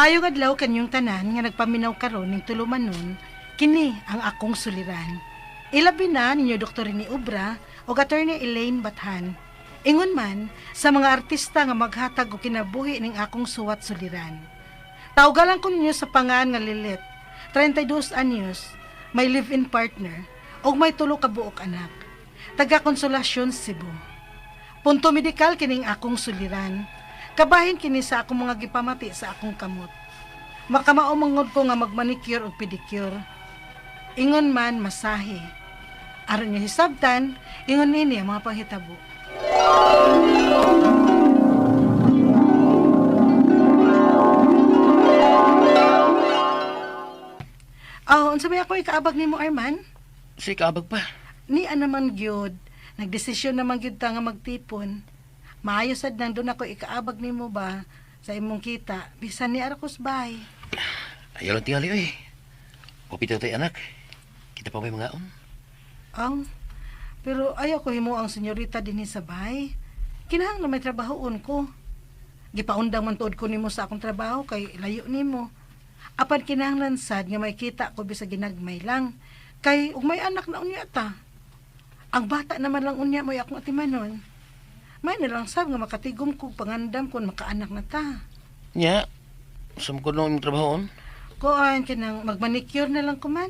Maayong adlaw kanyong tanan nga nagpaminaw karon ning tulumanon, kini ang akong suliran. Ilabi na ninyo Dr. ni Ubra o Attorney Elaine Bathan. Ingon man sa mga artista nga maghatag og kinabuhi ning akong suwat suliran. Tawgalan ko ninyo sa pangan nga Lilet, 32 anyos, may live-in partner, og may tulo ka buok anak. Taga Konsolasyon, Cebu. Punto medikal kining akong suliran. Kabahin kini sa akong mga gipamati sa akong kamot. Makamaumangod ko nga magmanicure o pedicure. Ingon man masahe. Aron niya hisabtan, ingon nini ang mga panghitabo. Unsa ba ako ikaabag nimo Arman? Si kaabag pa. Ni naman gyud, nagdesisyon naman gyud ta nga magtipon. Maayo sad nang doon ako ikaabag nimo ba sa imong kita, bisan ni Arcos bay. Ayaw lang tingali oy. Pupitaw tayo anak. Kita pa may mga on. Pero ayaw ko himo ang senyorita dinhi sa bay. Kinahanglan may trabahoon ko. Gipaundang man tuod ko nimo sa akong trabaho kay layo nimo. Apan kinahanglan sad nga may kita ko bisa ginagmay lang. Kay ug may anak na unya ta. Ang bata naman lang unya mo akong atimanon. May nilang sab nga makatigom ko pangandam kung makaanak na ta. Nya, saan ko nung imong trabahoon? Kuan kinang magmanicure na lang ko man.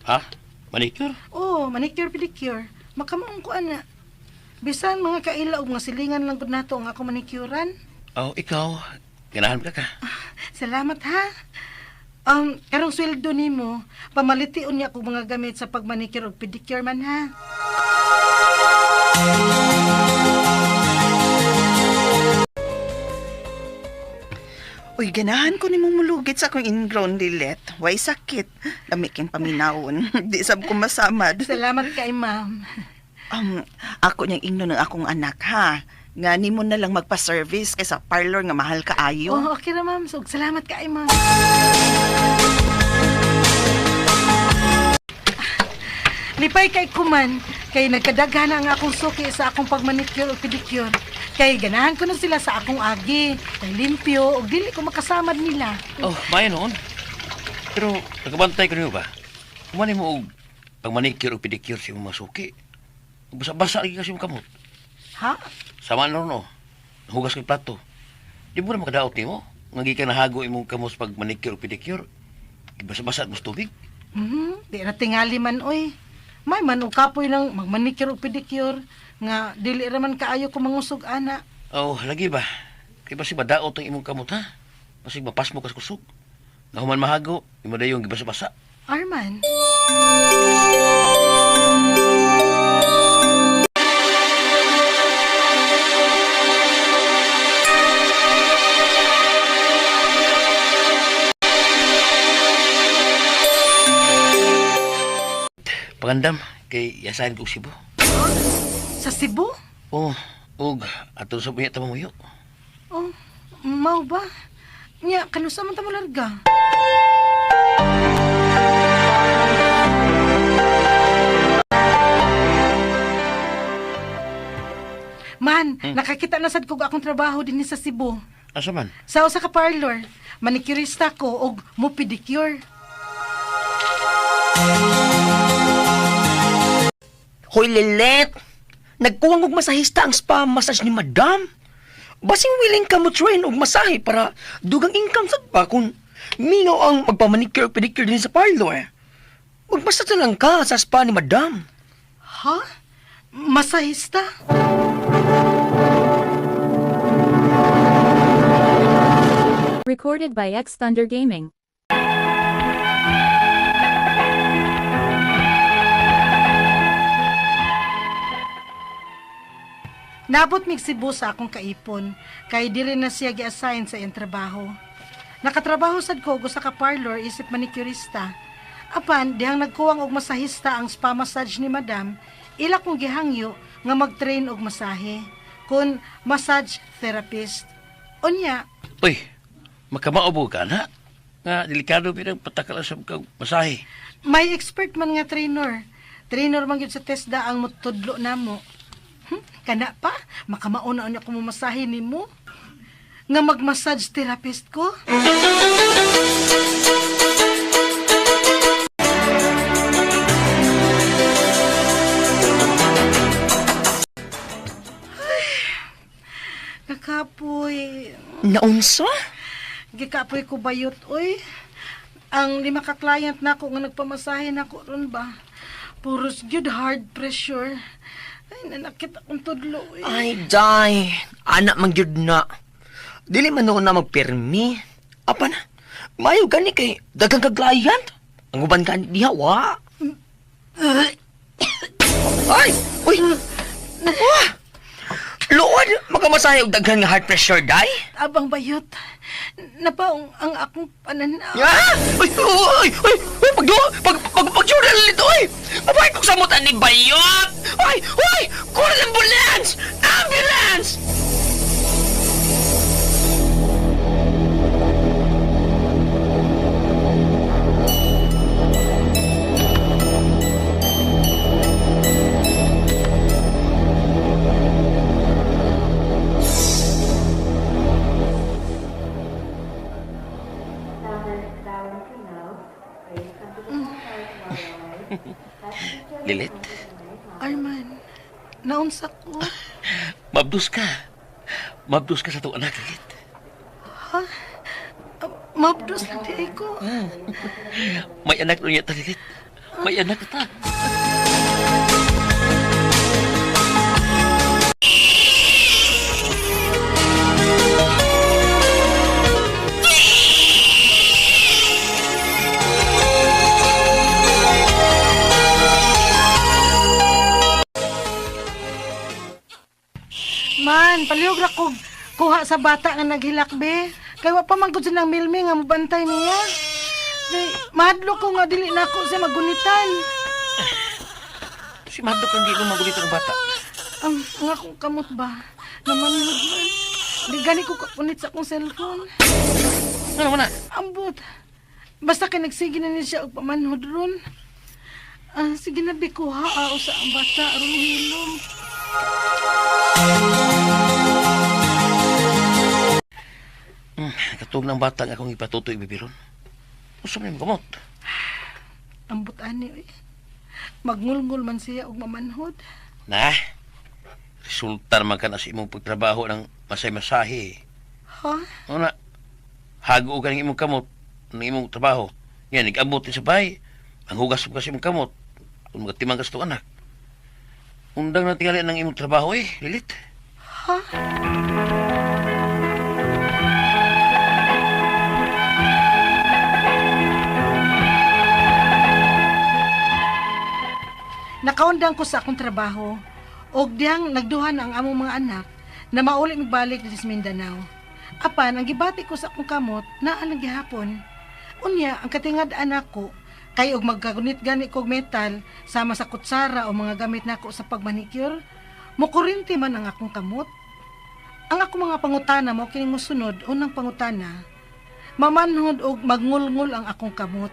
Ha? Manicure? Oo, manicure pedicure. Makamaong ko ana. Bisan mga kaila ug mga silingan lang gud nato ang ako manicurean. Oh, ikaw. Ganahan ka ka. Salamat ha. Karong sweldo nimo, pamalitiun niya kog mga gamit sa pagmanicure ug pedicure man ha. Uy, ganahan ko ni mong mulugit sa akong ingrown Lilet. Way sakit. Lamiking paminawon. Di sab ko masamad. Salamat kay ma'am. Ako niyang ingno ng akong anak, ha? Nga ni mo na lang magpa-service kaysa parlor nga mahal ka ayo. Oh, okay na ma'am. So, salamat kay ma'am. Lipay kay kuman, kay nagkadaghan ang akong suki sa akong pagmanicure o pedicure. Kay ganahan ko na sila sa akong agi, kay limpyo, o dili ko makasamad nila. Oh, maya noon. Pero, nagkabantay ko niyo ba? Kumani mo og pag manicure o pedicure si mong masuki. Basa-basa lagi kasi mong kamot. Ha? Sama na no. Hugas kay plato. Di mo na makadaot ni mo. Nagi ka nahago imong kamos pag manicure o pedicure. Basa-basa mo sa tubig. Di na tingali man, oy. May man o kapoy lang magmanicure o pedicure nga dili raman kaayo ko mangusog ana. Oh, lagi ba? Kaya basi madaot ang imong kamot ha? Basi mapas mo kas kusog. Nahuman mahago, imo dayong gibasa-basa. Arman. Pangandam, kay yasahin ko Cebu. Sa Cebu? Oh, og ato sa buya tamamuyo. Oh, mau ba? Nya, kanusa man ta mo larga? Man, nakakita na sad kog akong trabaho dinhi sa Cebu. Asa man? Sa usa ka parlor, manicurista ko og mo pedicure. Hoy, Lilet! Nagkuwang og masahista ang spa massage ni Madam. Basing willing ka mo train og masahe para dugang income sad pa kung minaw ang magpamanicure pedicure din sa parlor. Magmassage lang ka sa spa ni Madam. Ha? Masahista? Recorded by X Thunder Gaming. Nabot mig Cebu sa akong kaipon, kay dili na siya gi-assign sa iyang trabaho. Nakatrabaho sad ko og usa ka parlor isip manicurista. Apan dihang nagkuwang og masahista ang spa massage ni Madam, ila kong gihangyo nga mag-train og masahe kun massage therapist. Unya, Uy, makamaubo ka na. Nga, delikado pinang patakal sa kang masahe. may expert man nga trainer. Trainer man gyud sa TESDA ang mutudlo namo. Kana pa, makamauna niya kung masahe nimo. nga mag-massage therapist ko? Kakapoy. Naunsa? Gikapoy ko bayot, oy. Ang 5 ka client na ako nga nagpamasahe na ako ron ba? Puros good hard pressure. Ay, nanakit akong tudlo, oy. Ay, day. Anak man gyud na. Dili man noon na magpermi. Apa na? Mayo gani kay dagang ka client. Ang uban ka diha, wa. Ay! Uy! Wah! Luod! Magkamasahe og daghang nga high pressure, day? Abang bayot. Napaong ang akong pananaw. Ah! Uy! Uy! Uy! Uy! Pag-journal nito, uy! Abay kong samutan ni Bayot! Uy! Uy! Call an ambulance! Ambulance! Lilit, Arman, naunsa ko. mabdus ka. Mabdus ka sa itong anak, Lilit. Mabdos na di ko. May anak nun yata, Lilit. May anak ka ta. Man, palihog ra ko kuha sa bata nga naghilakbe. Kay wa pa man gud ng milmi nga mabantay niya. Kay mahadlo ko nga dili na ako siya magunitan. Si Madok ang di mo magulit ang bata. Ang akong kamot ba? Naman man. Di gani ko kapunit sa akong cellphone. Ano mo na? Ambot. Basta kay nagsige na niya siya og pamanhod ron. Sige na bi kuha sa ang bata aron hilom. Katong ng bata nga akong ipatutoy bibiron. Gusto mo yung gamot? Ambot ani oy. Magngulngul man siya og mamanhod. Na, resulta naman ka na sa imong pagtrabaho ng masay-masahe. Ha? Ano na, hago ka ng imong kamot, ng imong trabaho. Yan, nag-abot sa bahay. Ang hugas mo kasi imong kamot. Kung magatimang ka sa itong anak. Undang na tingali ng imong trabaho Lilit. Ha? Nakaundang ko sa akong trabaho og diyang nagduhan ang among mga anak na mauli magbalik dito sa Mindanao. Apan, ang gibati ko sa akong kamot na ang gihapon. Unya, ang katingad anak ko kay og magkagunit-gani kog metal sama sa kutsara o mga gamit nako sa pagmanicure, mukurinti man ang akong kamot. Ang akong mga pangutana mo kining mosunod, unang pangutana, mamanhod og magngulngul ang akong kamot.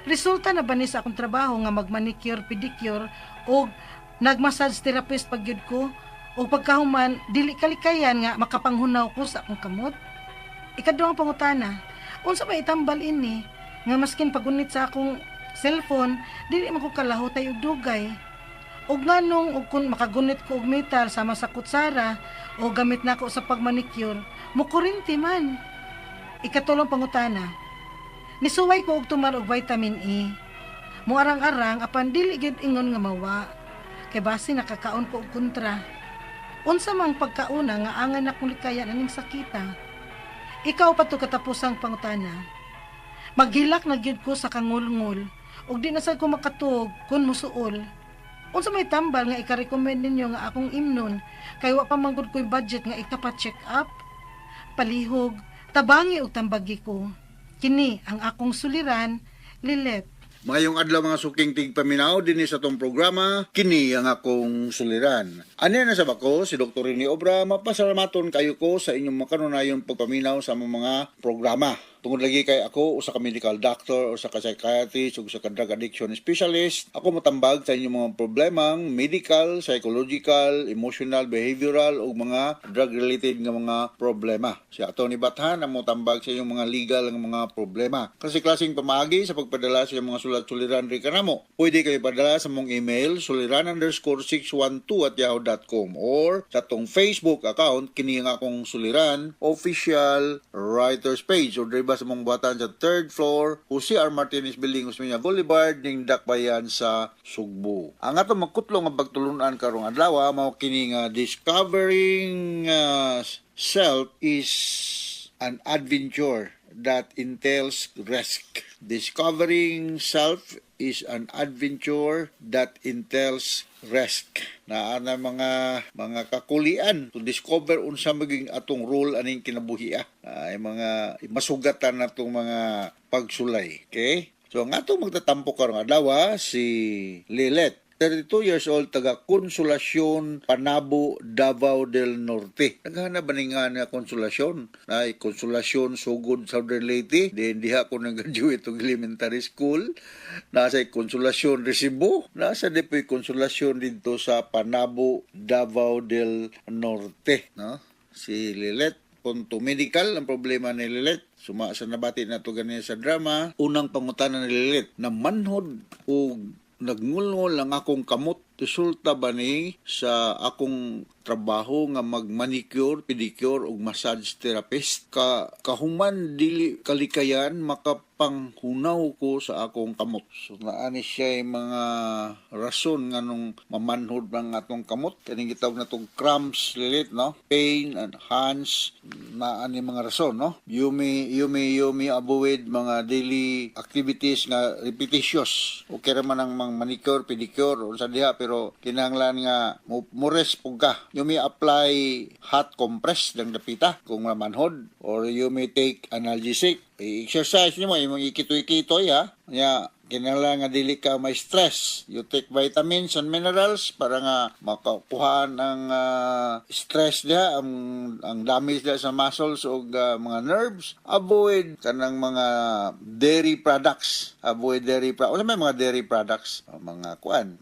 Resulta na ba ni sa akong trabaho nga magmanicure, pedicure o nagmassage therapist pagyud ko o pagkahuman dili kalikayan nga makapanghunaw ko sa akong kamot? Ikaduhang pangutana, unsa ba itambal ini nga maskin pagunit sa akong cellphone dili man ko kalahutay og dugay? Og nganong og kun makagunit ko og metal sama sa kutsara o gamit nako sa pagmanicure, mukurinti man. Ikatulong pangutana, nisuway ko og tumar og vitamin E. Muarang-arang apan dili gyud ingon nga mawa. Kay base nakakaon ko og kontra. Unsa mang pagkauna nga angan akong likayan aning sakita. Ikaw pa to katapusang pangutana. Maghilak na gyud ko sa kangulngul ug di na sad ko makatuog kun musuol. Unsa may tambal nga ika-recommend ninyo nga akong imnon kay wa pa manggod ko'y budget nga ikapa-check up. Palihog, tabangi ug tambagi ko. Kini ang akong suliran, Lilet. Mayong adlaw mga suking tigpaminaw dinhi sa tong programa, kini ang akong suliran. Ani na sa bako si Dr. Rini Obra, mapasalamaton kayo ko sa inyong makanunayon pagpaminaw sa among mga programa. Tungod lagi kay ako usa ka medical doctor, usa ka psychiatrist, ug usa ka drug addiction specialist. Ako motambag sa inyong mga problemang medical, psychological, emotional, behavioral ug mga drug related nga mga problema. Si Atty. Bathan ang motambag sa inyong mga legal nga mga problema. Kasi klaseng pamagi sa pagpadala sa inyong mga sulat-suliran ri kanamo. Pwede kayo padala sa mong email suliran_612@yahoo.com or sa tong Facebook account kini nga akong suliran official writers page or diba sa mong buhatan sa 3rd floor Jose R. Martinez Building Osmeña Boulevard ning Dakbayan sa Sugbo. Ang ato magkutlo nga pagtulunan karong adlaw mao kini nga discovering self is an adventure that entails risk. Discovering self is an adventure that entails risk. Na ana mga kakulian to discover unsa maging atong role aning kinabuhi ay mga masugatan natong mga pagsulay. Okay? So ang atong magtatampo karong adlaw si Lilet, 32 years old, taga Konsolasyon, Panabo, Davao del Norte. Naghanap ba nga Konsolasyon? Ay, Konsolasyon, Sugod, Southern Leyte. Then, diha ko nag-graduate ng elementary school. Nasa Konsolasyon, Recibo. Nasa depoy Konsolasyon dito sa Panabo, Davao del Norte. No? Si Lilet, punto medical, ang problema ni Lilet. Suma sa nabati na to ganyan sa drama. Unang pangutanan ni Lilet, na manhod o nagnulngol ang akong kamot. Resulta ba ni sa akong trabaho nga mag-manicure, pedicure ug massage therapist kahuman dili kalikayan makapanghunaw ko sa akong kamot. So naani siya mga rason nga nung mamanhod ang atong kamot. Kaning gitawag natong cramps, Lilit, no? Pain and hands, naani mga rason, no? Yumi avoid mga daily activities nga repetitious. Okay ra man ang manicure, pedicure unsa diha pero kinahanglan nga mures pug ka. You may apply hot compress ng dapita kung mamanhod or you may take analgesic. I-exercise nyo mo, yung ikitoy-kitoy ha. Kinahanglan nga dili ka may stress. You take vitamins and minerals para nga makakuhaan ang stress diha, ang damage diha sa muscles o mga nerves. Avoid kanang mga dairy products. Avoid dairy products. Ano may mga dairy products? Mga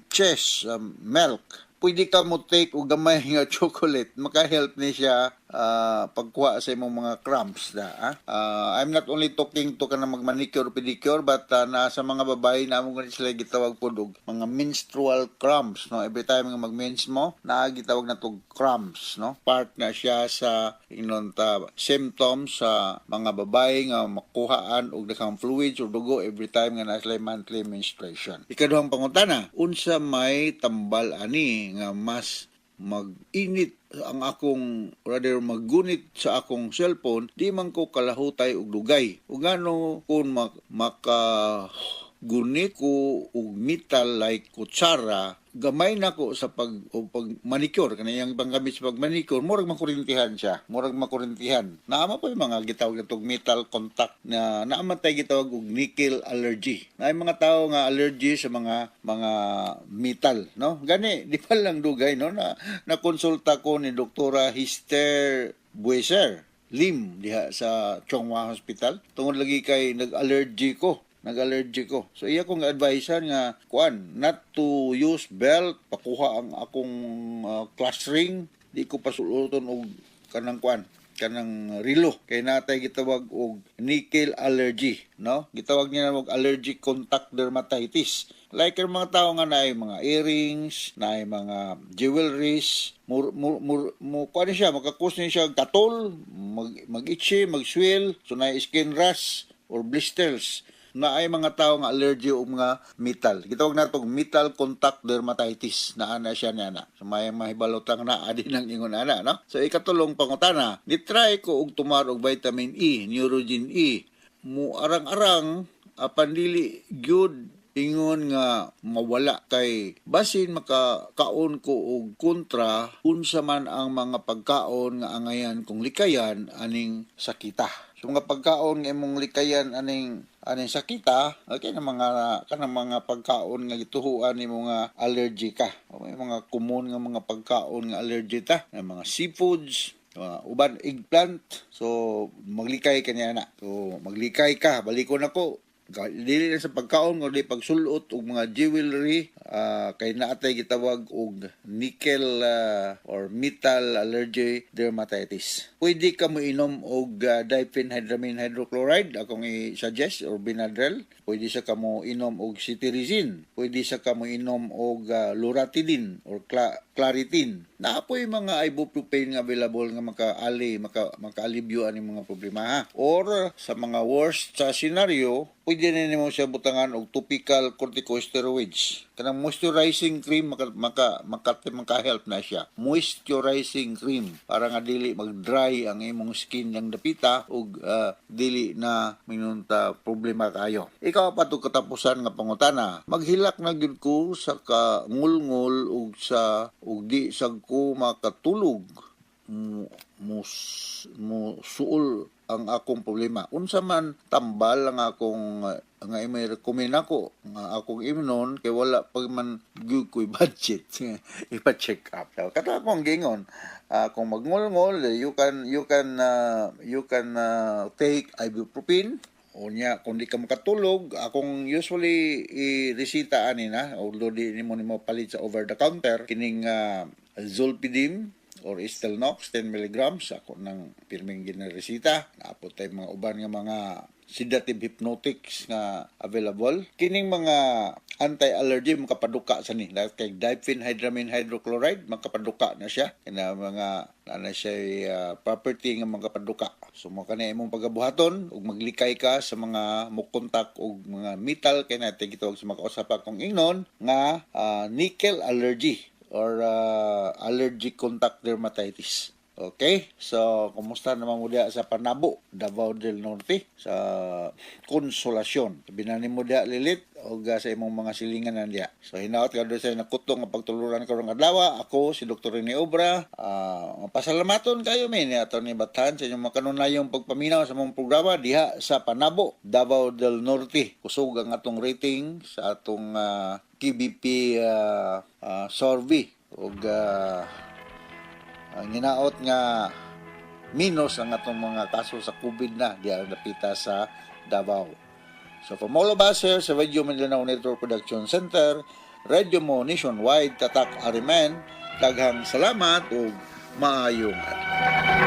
cheese, milk. Pwede ka mo take o gamay nga chocolate. Maka-help ni siya pagkuha sa imong mga cramps I'm not only talking to ka na mag-manicure, pedicure, but nasa mga babae na mo ganit sila gitawag po og mga menstrual cramps, no? Every time nga mag-mens mo, gitawag na to cramps, no? Part na siya sa symptoms sa mga babae nga makuhaan og dakang fluids or dugo every time nga nasa monthly menstruation. Ikaduhang pangutana, unsa may tambal ani nga mas mag-init ang akong rather maggunit sa akong cellphone, di man ko kalahutay og dugay. Ug ngano kun makagunit ko og metal like kutsara, gamay na ko sa pag manicure kanayang panggamit sa pag-manicure, murag makurintihan siya. Naama pa yung mga gitawag natong metal contact na naamatay gitawag og nickel allergy. Na mga tao nga allergy sa mga metal, no? Gani di pa lang dugay, no? Na konsulta ko ni Doktora Hister Bueser Lim diha sa Chonghua Hospital. Tungod lagi kay nag-allergy ko. So iya kong advisean nga not to use belt, pakuha ang akong class ring, di ko pasuluton og kanang rilo kay natay gitawag og nickel allergy, no? Gitawag niya og allergic contact dermatitis. Like ang mga tao nga naay mga earrings, naay mga jewelries, siya makakus ni siya katol, mag-itchy, mag-swell, so naay skin rash or blisters. Na ay mga tao nga allergy o mga metal. Gitawag na itong metal contact dermatitis. Naana siya niya. So may mahibalotang na adi ng ingon ana, no? So ikatulong pangutana, nitry ko og tumar og vitamin E, Neurogen E. Mu arang-arang apan dili gyud ingon nga mawala kay basin makakaon ko og kontra unsa man ang mga pagkaon nga angayan kung likayan aning sakita. So mga pagkaon nga imong likayan aning sakita, okay na mga pagkaon nga gituhuan nimo nga allergy ka. O may mga common nga mga pagkaon nga allergy ta, mga seafoods, uban eggplant. So maglikay kanya na. So maglikay ka, balikon ako. Dili na sa pagkaon kundi pagsulot og mga jewelry, kay naatay gitawag og nickel or metal allergy dermatitis. Pwede ka mo inom og diphenhydramine hydrochloride, akong i-suggest, or Benadryl. Pwede sa ka mo inom og cetirizine. Pwede sa ka mo inom og loratadine or claritin. Naapoy mga ibuprofen nga available nga maka-alibyo ani mga problema ha. Or sa mga worst sa scenario, pwede na nimo siya butangan og topical corticosteroids. Kanang moisturizing cream maka-help na siya. Moisturizing cream para nga dili mag-dry ang imong skin yang dapita ug dili na minunta problema kayo. Ikaw pa to katapusan nga pangutana. Maghilak na gyud ko sa kangulngol ug di sag ko makatulog. Suol ang akong problema. Unsa man tambal ang akong nga i-recommend ako nga akong imnon kay wala pag man gyud ko'y budget ipa-check up. Kata akong gingon, kung magngol-ngol, you can take ibuprofen. Unya, kung di ka makatulog, akong usually i-resita ani na, although di nimo palit sa over the counter, kining Zolpidem or Stelnox 10 mg ako nang pirming ginaresita. Naapot tay mga uban nga mga sedative hypnotics nga available. Kining mga anti-allergy makapaduka sa ni. Kay diphenhydramine hydrochloride makapaduka na siya. Kina mga siya property nga makapaduka. So mo kanay imong pagabuhaton ug maglikay ka sa mga mukontak og mga metal kay natin gitawag sa makausap akong ingnon nga nickel allergy or allergic contact dermatitis. Okay? So, kumusta naman mo diya sa Panabo, Davao del Norte, sa Konsolasyon. Binanin mo diya, Lilit, o sa imong mga silingan na diya. So, hinaot ka doon sa nakutong nga pagtuluran karong adlaw. Ako, si Dr. Rene Obra. Pasalamaton kayo, ni ato ni Bathan sa inyong makanunayong pagpaminaw sa mong programa diha sa Panabo, Davao del Norte. Kusog ang atong rating sa atong KBP survey. O ang hinaot nga minus ang atong mga kaso sa COVID na diya napita sa Davao. So from all of us here sa Radio Mindanao Network Production Center, Radio Mo Nationwide, Tatak Ariman, daghang salamat ug maayong adlaw.